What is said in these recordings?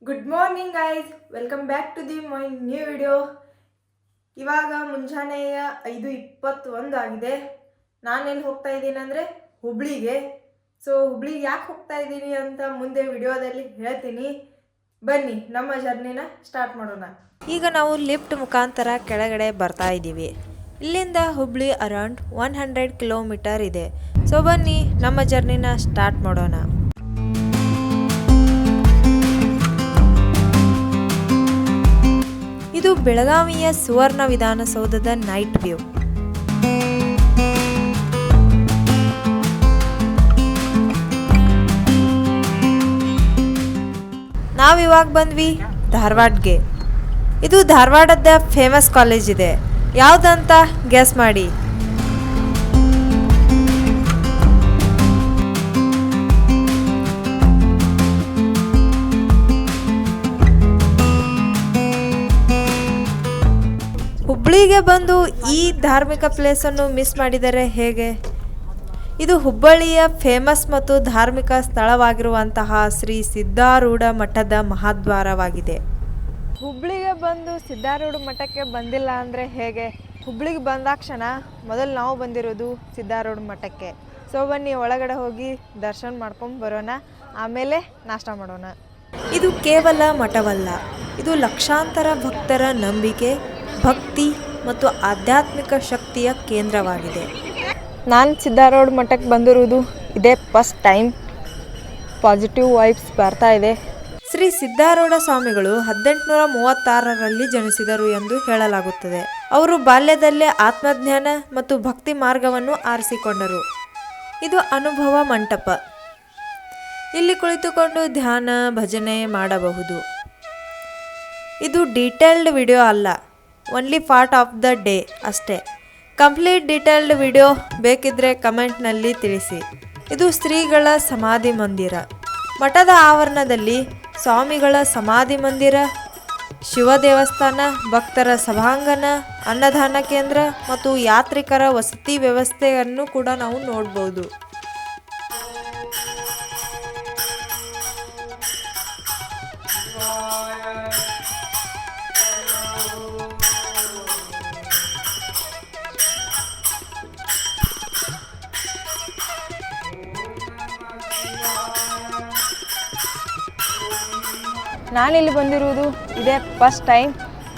Good morning guys, welcome back to the my new video. ಇವಾಗ ಮುಂಜಾನೆಯ 5:21 ಆಗಿದೆ. ನಾನೆಲ್ಲಿ ಹೋಗ್ತಾ ಇದ್ದೀನಿ ಅಂದರೆ ಹುಬ್ಳಿಗೆ. ಹುಬ್ಳಿಗೆ ಯಾಕೆ ಹೋಗ್ತಾ ಇದ್ದೀನಿ ಅಂತ ಮುಂದೆ ವಿಡಿಯೋದಲ್ಲಿ ಹೇಳ್ತೀನಿ. ಬನ್ನಿ ನಮ್ಮ ಜರ್ನಿನ ಸ್ಟಾರ್ಟ್ ಮಾಡೋಣ. ಈಗ ನಾವು ಲಿಫ್ಟ್ ಮುಖಾಂತರ ಕೆಳಗಡೆ ಬರ್ತಾ ಇದ್ದೀವಿ. ಇಲ್ಲಿಂದ ಹುಬ್ಳಿ ಅರೌಂಡ್ 100 ಕಿಲೋಮೀಟರ್ ಇದೆ. ಬನ್ನಿ ನಮ್ಮ ಜರ್ನಿನ ಸ್ಟಾರ್ಟ್ ಮಾಡೋಣ. ಇದು ಬೆಳಗಾವಿಯ ಸುವರ್ಣ ವಿಧಾನಸೌಧದ ನೈಟ್ ವ್ಯೂ. ನಾವಿವಾಗ ಬಂದ್ವಿ ಧಾರವಾಡಗೆ. ಇದು ಧಾರವಾಡದ ಫೇಮಸ್ ಕಾಲೇಜ್ ಇದೆ. ಯಾವುದಂತ ಗೆಸ್ ಮಾಡಿ. ಹುಬ್ಬಳ್ಳಿಗೆ ಬಂದು ಈ ಧಾರ್ಮಿಕ ಪ್ಲೇಸನ್ನು ಮಿಸ್ ಮಾಡಿದರೆ ಹೇಗೆ? ಇದು ಹುಬ್ಬಳ್ಳಿಯ ಫೇಮಸ್ ಮತ್ತು ಧಾರ್ಮಿಕ ಸ್ಥಳವಾಗಿರುವಂತಹ ಶ್ರೀ ಸಿದ್ಧಾರೂಢ ಮಠದ ಮಹಾದ್ವಾರವಾಗಿದೆ. ಹುಬ್ಬಳ್ಳಿಗೆ ಬಂದು ಸಿದ್ಧಾರೂಢ ಮಠಕ್ಕೆ ಬಂದಿಲ್ಲ ಅಂದರೆ ಹೇಗೆ? ಹುಬ್ಬಳ್ಳಿಗೆ ಬಂದಾಕ್ಷಣ ಮೊದಲು ನಾವು ಬಂದಿರೋದು ಸಿದ್ಧಾರೂಢ ಮಠಕ್ಕೆ. ಬನ್ನಿ ಒಳಗಡೆ ಹೋಗಿ ದರ್ಶನ ಮಾಡ್ಕೊಂಡು ಬರೋಣ, ಆಮೇಲೆ ನಾಷ್ಟ ಮಾಡೋಣ. ಇದು ಕೇವಲ ಮಠವಲ್ಲ, ಇದು ಲಕ್ಷಾಂತರ ಭಕ್ತರ ನಂಬಿಕೆ, ಭಕ್ತಿ ಮತ್ತು ಆಧ್ಯಾತ್ಮಿಕ ಶಕ್ತಿಯ ಕೇಂದ್ರವಾಗಿದೆ. ನಾನು ಸಿದ್ಧಾರೂಢ ಮಠಕ್ಕೆ ಬಂದಿರುವುದು ಇದೇ ಫಸ್ಟ್ ಟೈಮ್. ಪಾಸಿಟಿವ್ ವೈಬ್ಸ್ ಬರ್ತಾ ಇದೆ. ಶ್ರೀ ಸಿದ್ಧಾರೂಢ ಸ್ವಾಮಿಗಳು 1836ರಲ್ಲಿ ಜನಿಸಿದರು ಎಂದು ಹೇಳಲಾಗುತ್ತದೆ. ಅವರು ಬಾಲ್ಯದಲ್ಲೇ ಆತ್ಮಜ್ಞಾನ ಮತ್ತು ಭಕ್ತಿ ಮಾರ್ಗವನ್ನು ಆರಿಸಿಕೊಂಡರು. ಇದು ಅನುಭವ ಮಂಟಪ. ಇಲ್ಲಿ ಕುಳಿತುಕೊಂಡು ಧ್ಯಾನ ಭಜನೆ ಮಾಡಬಹುದು. ಇದು ಡೀಟೇಲ್ಡ್ ವಿಡಿಯೋ ಅಲ್ಲ, only part of the day ಅಷ್ಟೇ. ಕಂಪ್ಲೀಟ್ ಡೀಟೇಲ್ಡ್ ವಿಡಿಯೋ ಬೇಕಿದ್ರೆ ಕಮೆಂಟ್ನಲ್ಲಿ ತಿಳಿಸಿ. ಇದು ಶ್ರೀಗಳ ಸಮಾಧಿ ಮಂದಿರ. ಮಠದ ಆವರಣದಲ್ಲಿ ಸ್ವಾಮಿಗಳ ಸಮಾಧಿ ಮಂದಿರ, ಶಿವ ದೇವಸ್ಥಾನ, ಭಕ್ತರ ಸಭಾಂಗಣ, ಅನ್ನದಾನ ಕೇಂದ್ರ ಮತ್ತು ಯಾತ್ರಿಕರ ವಸತಿ ವ್ಯವಸ್ಥೆಯನ್ನು ಕೂಡ ನಾವು ನೋಡ್ಬೋದು. ನಾನಿಲ್ಲಿ ಬಂದಿರುವುದು ಇದೇ ಫಸ್ಟ್ ಟೈಮ್,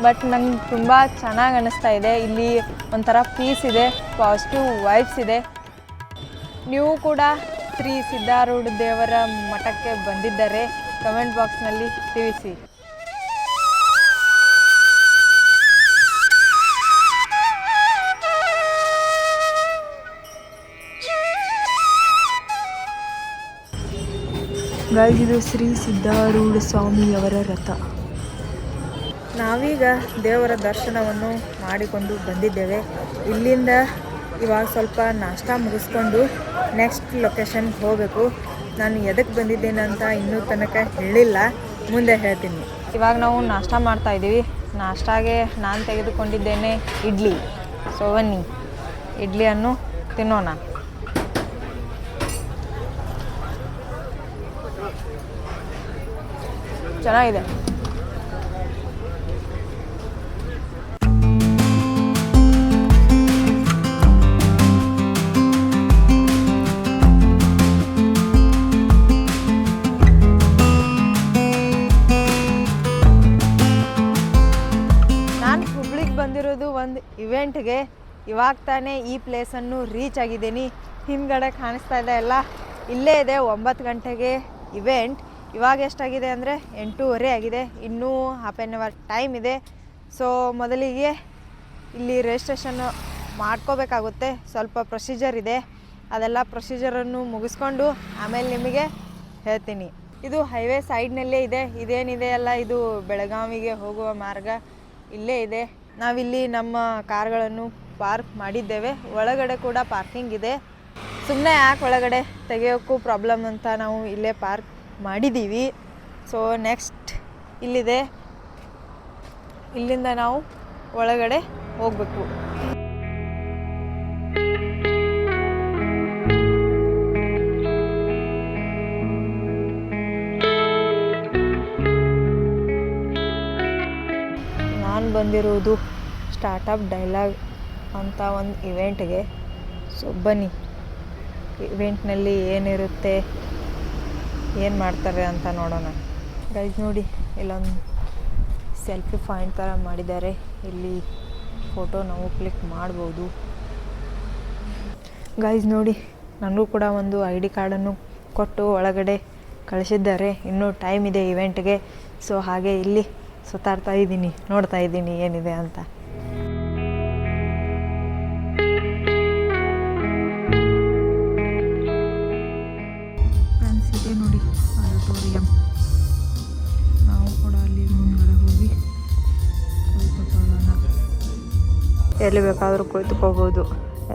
ಬಟ್ ನಂಗೆ ತುಂಬ ಚೆನ್ನಾಗಿ ಅನ್ನಿಸ್ತಾ ಇದೆ. ಇಲ್ಲಿ ಒಂಥರ ಪೀಸ್ ಇದೆ, ಪಾಸಿಟಿವ್ ವೈಬ್ಸ್ ಇದೆ. ನೀವು ಕೂಡ ಶ್ರೀ ಸಿದ್ಧಾರೂಢ ದೇವರ ಮಠಕ್ಕೆ ಬಂದಿದ್ದರೆ ಕಮೆಂಟ್ ಬಾಕ್ಸ್ನಲ್ಲಿ ತಿಳಿಸಿ. ಇದು ಶ್ರೀ ಸಿದ್ಧಾರೂಢ ಸ್ವಾಮಿಯವರ ರಥ. ನಾವೀಗ ದೇವರ ದರ್ಶನವನ್ನು ಮಾಡಿಕೊಂಡು ಬಂದಿದ್ದೇವೆ. ಇಲ್ಲಿಂದ ಇವಾಗ ಸ್ವಲ್ಪ ನಾಷ್ಟ ಮುಗಿಸ್ಕೊಂಡು ನೆಕ್ಸ್ಟ್ ಲೊಕೇಶನ್ಗೆ ಹೋಗಬೇಕು. ನಾನು ಎದಕ್ಕೆ ಬಂದಿದ್ದೇನೆ ಅಂತ ಇನ್ನೂ ತನಕ ಹೇಳಿಲ್ಲ, ಮುಂದೆ ಹೇಳ್ತೀನಿ. ಇವಾಗ ನಾವು ನಾಷ್ಟ ಮಾಡ್ತಾಯಿದ್ದೀವಿ. ನಾಷ್ಟಾಗೆ ನಾನು ತೆಗೆದುಕೊಂಡಿದ್ದೇನೆ ಇಡ್ಲಿ. ಬನ್ನಿ ಇಡ್ಲಿಯನ್ನು ತಿನ್ನೋಣ. ಚೆನ್ನಾಗಿದೆ. ನಾನು ಹುಬ್ಳಿಗೆ ಬಂದಿರೋದು ಒಂದು ಇವೆಂಟ್ಗೆ. ಇವಾಗ ತಾನೇ ಈ ಪ್ಲೇಸನ್ನು ರೀಚ್ ಆಗಿದ್ದೀನಿ. ಹಿಂದ್ಗಡೆ ಕಾಣಿಸ್ತಾ ಇದೆ ಎಲ್ಲ, ಇಲ್ಲೇ ಇದೆ. 9 ಗಂಟೆಗೆ ಇವೆಂಟ್. ಇವಾಗ ಎಷ್ಟಾಗಿದೆ ಅಂದರೆ 8:30 ಆಗಿದೆ. ಇನ್ನೂ ಹಾಫ್ ಆನ್ ಅವರ್ ಟೈಮ್ ಇದೆ. ಮೊದಲಿಗೆ ಇಲ್ಲಿ ರಿಜಿಸ್ಟ್ರೇಷನ್ನು ಮಾಡ್ಕೋಬೇಕಾಗುತ್ತೆ. ಸ್ವಲ್ಪ ಪ್ರೊಸೀಜರ್ ಇದೆ. ಅದೆಲ್ಲ ಪ್ರೊಸೀಜರನ್ನು ಮುಗಿಸ್ಕೊಂಡು ಆಮೇಲೆ ನಿಮಗೆ ಹೇಳ್ತೀನಿ. ಇದು ಹೈವೇ ಸೈಡ್ನಲ್ಲೇ ಇದೆ. ಇದೇನಿದೆ ಅಲ್ಲ, ಇದು ಬೆಳಗಾವಿಗೆ ಹೋಗುವ ಮಾರ್ಗ ಇಲ್ಲೇ ಇದೆ. ನಾವಿಲ್ಲಿ ನಮ್ಮ ಕಾರ್ಗಳನ್ನು ಪಾರ್ಕ್ ಮಾಡಿದ್ದೇವೆ. ಒಳಗಡೆ ಕೂಡ ಪಾರ್ಕಿಂಗ್ ಇದೆ. ಸುಮ್ಮನೆ ಯಾಕೆ ಒಳಗಡೆ ತೆಗೆಯೋಕ್ಕೂ ಪ್ರಾಬ್ಲಮ್ ಅಂತ ನಾವು ಇಲ್ಲೇ ಪಾರ್ಕ್ ಮಾಡಿದ್ದೀವಿ. ನೆಕ್ಸ್ಟ್ ಇಲ್ಲಿದೆ. ಇಲ್ಲಿಂದ ನಾವು ಒಳಗಡೆ ಹೋಗಬೇಕು. ನಾನು ಬಂದಿರುವುದು ಸ್ಟಾರ್ಟಪ್ ಡೈಲಾಗ್ ಅಂತ ಒಂದು ಇವೆಂಟ್ಗೆ. ಸೊ ಬನ್ನಿ, ಇವೆಂಟ್ನಲ್ಲಿ ಏನಿರುತ್ತೆ, ಏನು ಮಾಡ್ತಾರೆ ಅಂತ ನೋಡೋಣ. ಗೈಸ್ ನೋಡಿ, ಇಲ್ಲೊಂದು ಸೆಲ್ಫಿ ಪಾಯಿಂಟ್ ಥರ ಮಾಡಿದ್ದಾರೆ. ಇಲ್ಲಿ ಫೋಟೋ ನಾವು ಕ್ಲಿಕ್ ಮಾಡ್ಬೋದು. ಗೈಸ್ ನೋಡಿ, ನನಗೂ ಕೂಡ ಒಂದು ID ಕಾರ್ಡನ್ನು ಕೊಟ್ಟು ಒಳಗಡೆ ಕಳಿಸಿದ್ದಾರೆ. ಇನ್ನೂ ಟೈಮ್ ಇದೆ ಇವೆಂಟ್ಗೆ. ಸೊ ಹಾಗೆ ಇಲ್ಲಿ ಸುತ್ತಾಡ್ತಾ ಇದ್ದೀನಿ, ನೋಡ್ತಾ ಇದ್ದೀನಿ ಏನಿದೆ ಅಂತ. ಫ್ರೆಂಡ್ಸ್, ಇದೆ ನೋಡಿ ಆಡಿಟೋರಿಯಂ. ನಾವು ಕೂಡ ಅಲ್ಲಿ ಮುಂದ್ಗಡೆ ಹೋಗಿ ಕುಳಿತುಕೊಳ್ಳೋಣ. ಎಲ್ಲಿ ಬೇಕಾದರೂ ಕುಳಿತುಕೋಬೋದು.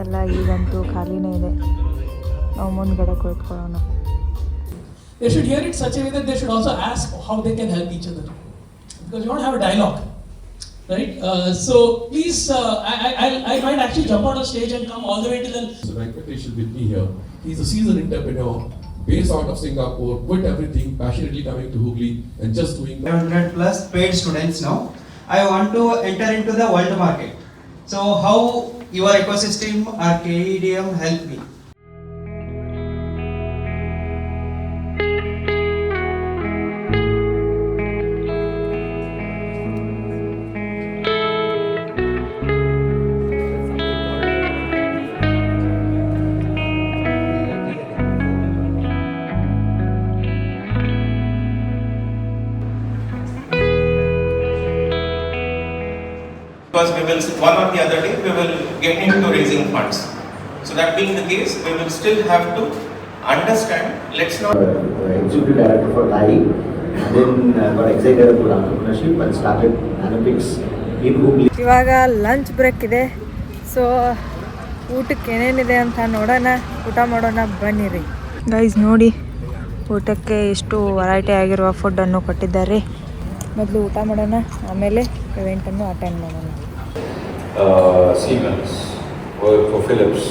ಎಲ್ಲ ಈಗಂತೂ ಖಾಲಿನೇ ಇದೆ. ನಾವು ಮುಂದ್ಗಡೆ ಕುಳಿತುಕೊಳ್ಳೋಣ. They should hear it such a way that they should also ask how they can help each other, because you don't have a dialogue, right? So please, I might actually jump on a stage and come all the way to the. So Venkatesh is with me here. He's a seasoned entrepreneur, based out of Singapore, quit everything, passionately coming to Hooghly and just doing. 700 plus paid students now. I want to enter into the world market. So how your ecosystem or KEDM help me? Because we will, one or the other day, we will get into raising funds. So that being the case, we will still have to understand, let's not... Executive director for TAI, then got excited about entrepreneurship and started Olympics in Hooghly. ಇವಾಗ lunch break ಇದೆ. So ಊಟಕ್ಕೆ ಏನೇನಿದೆ ಅಂತ ನೋಡೋಣ, ಊಟ ಮಾಡೋಣ, ಬನ್ನಿರಿ. Guys ನೋಡಿ, ಊಟಕ್ಕೆ ಎಷ್ಟು ವೆರೈಟಿ ಆಗಿರುವ ಫುಡ್ಡನ್ನು ಕೊಟ್ಟಿದ್ದಾರೆ. ಮೊದಲು ಊಟ ಮಾಡೋಣ, ಆಮೇಲೆ ಇವೆಂಟನ್ನು ಅಟೆಂಡ್ ಮಾಡೋಣ. Siemens, work for Philips,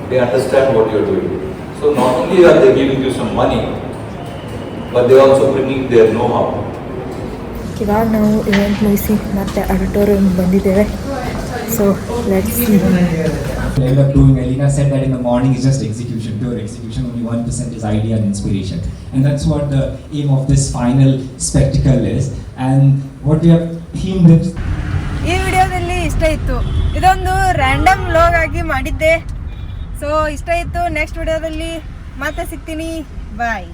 they understand what you're doing. So not only are they giving you some money, but they also bringing their know-how. ಇವಾಗ ನಾವು ಇವೆಂಟ್ ಮುಗಿಸಿ ಮತ್ತೆ ಆಡಿಟೋರಿಯಂ ಬಂದಿದ್ದೇವೆ. So let's see. End up doing, Elena said that in the morning is just execution, pure execution, only 1% is idea and inspiration. And that's what the aim of this final spectacle is. And what we have themed it. ಈ ವಿಡಿಯೋದಲ್ಲಿ ಇಷ್ಟ ಇತ್ತು. ಇದೊಂದು random vlog ಆಗಿ ಮಾಡಿದ್ದೆ. So ಇಷ್ಟ ಇತ್ತು. Next ವಿಡಿಯೋದಲ್ಲಿ ಮತ್ತೆ ಸಿಗ್ತೀನಿ. ಬಾಯ್.